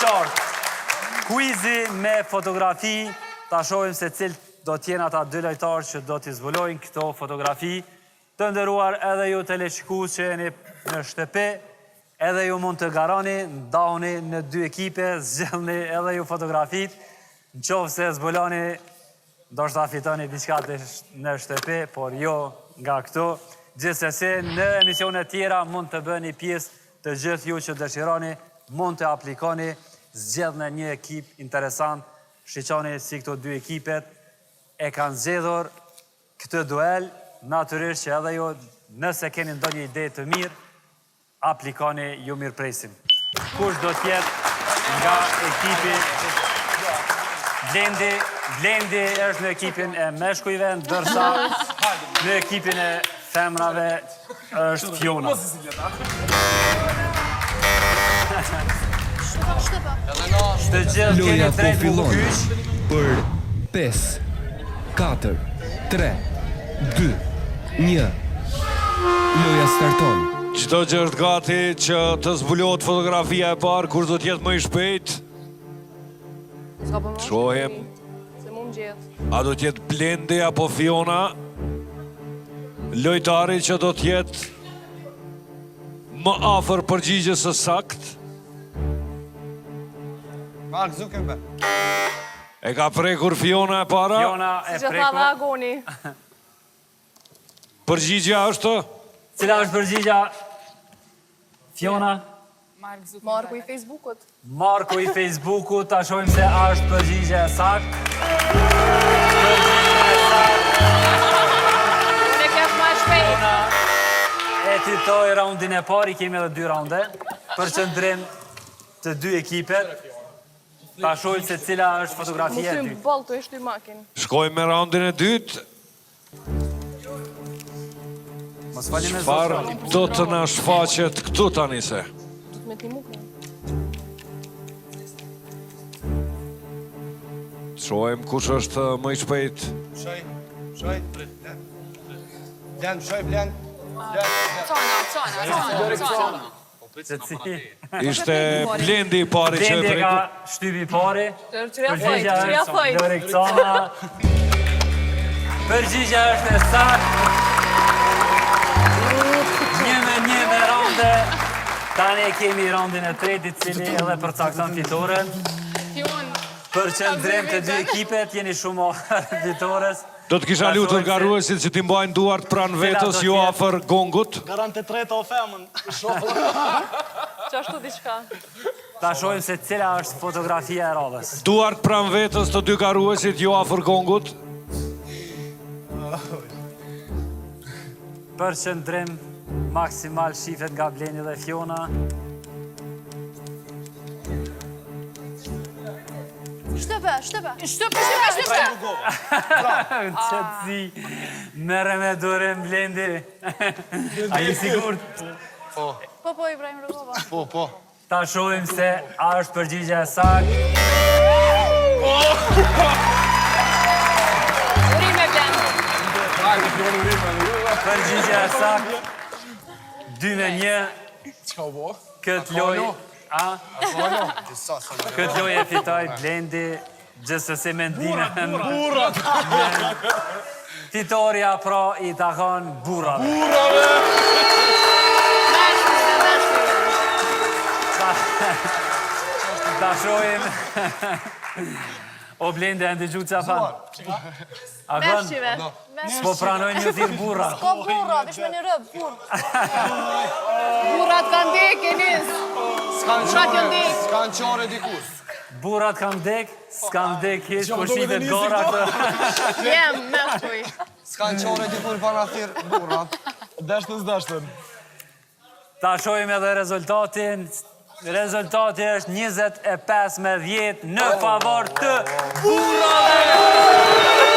qartë. Kuizi me fotografi, ta shohim se cilë do t'jenë ata dy lojtarë që do t'i zbulojnë këto fotografi. Të nderuar edhe ju teleshikues që jeni në shtëpi, edhe ju mund të garoni, ndahuni në dy ekipe, zgjellni edhe ju fotografit, në qoftë se zbuloni, ndoshta fitoni diçka në shtëpi, por jo nga këtu. Gjithsesi, në emisione tjera mund të bëni pjesë të gjithë ju që dëshironi, mund të aplikoni, zgjedhni një ekip interesant, shiqoni si këto dy ekipet e kanë zgjedhur këtë duel, natyrisht që edhe ju, nëse keni ndonjë ide të mirë, aplikoni, ju mirë presim. Kush do tjetë nga ekipi Blendi është në ekipin e meshkujve, ndërsa në ekipin e femrave është Fiona. Shtë gjithë keni drejt më kysh. Për 5, 4, 3, 2, 1. Loja starton. Çdo gjë është gati që të zbulohet fotografia e parë, kush do t'jetë më i shpejt? Shohim. A do t'jetë Blendi apo Fiona? Lojtari që do t'jetë më afër përgjigjes së saktë. Mark Zuckerberg. E ka prekur Fiona e para? Fiona e prekur. Përgjigja është? Cila është përgjigja? Fiona? Marku i Facebookut. Marku i Facebookut, ta shohim se a është përgjigje e saktë. Unë e kef ma shpejt. Fiona e fitoi raundin e parë, i kemi edhe 2 raunde, për qëndrim të dy ekipet. Ta shohim se cila është fotografia e dytë. Bol të ishtë i makin. Shkojmë me raundin e dytë. Çfarë do të na shfaqet këtu tani se? Me ti mukën. Shohim kush është më i shpejt. Shoj. Blen. Cona. Ishte Blendi i pari që e Blendi preku. ka shtypi i pari. Qërja thoj. Lorek Cona. Përgjigja është e saktë. 1-1 raunde. Tani e kemi raundin e tretë, i cili edhe përcakton fitoren. Për qëndrim të dy ekipet, jeni shumë fitores. Do të kisha lutur garuesit që t'i mbajnë duart pranë vetës, jo afër gongut. Garante treta o femën. Qashtu diçka. Ta shohim se cila është fotografia e radhës. Duart pranë vetës të dy garuesit, jo afër gongut. Për qëndrim maksimal shifet nga Blendi dhe Fiona. Shtëpe. Qëtësi, mere me durim Blendi. A i sigurt? Po, Ibrahim Rogova. Po. Ta shohim se a është përgjigja e saktë. Urime, Blendi. Përgjigja e saktë. 2-1. Këtë lojë. Këtë lojë e fitoj Blendi, gjithsesi me ndinën. Fitoria pra i takon burrave. Ta shohim. O Blendi, e ndëgju që fanë? Meshqive. S'po pranojnë një thirë burra. Ko burra, vish me një rëbë, burra. Burrat kanë dek, e njës. S'kan qore dikus. Burrat kanë dek, s'kan dek hiç, po shitet gora këtë. Jem, meshkuj. S'kan qore dikur para thirë burrat. Dashtën. Ta shohim edhe rezultatin. Rezultati është 25-10 në favor të burrave.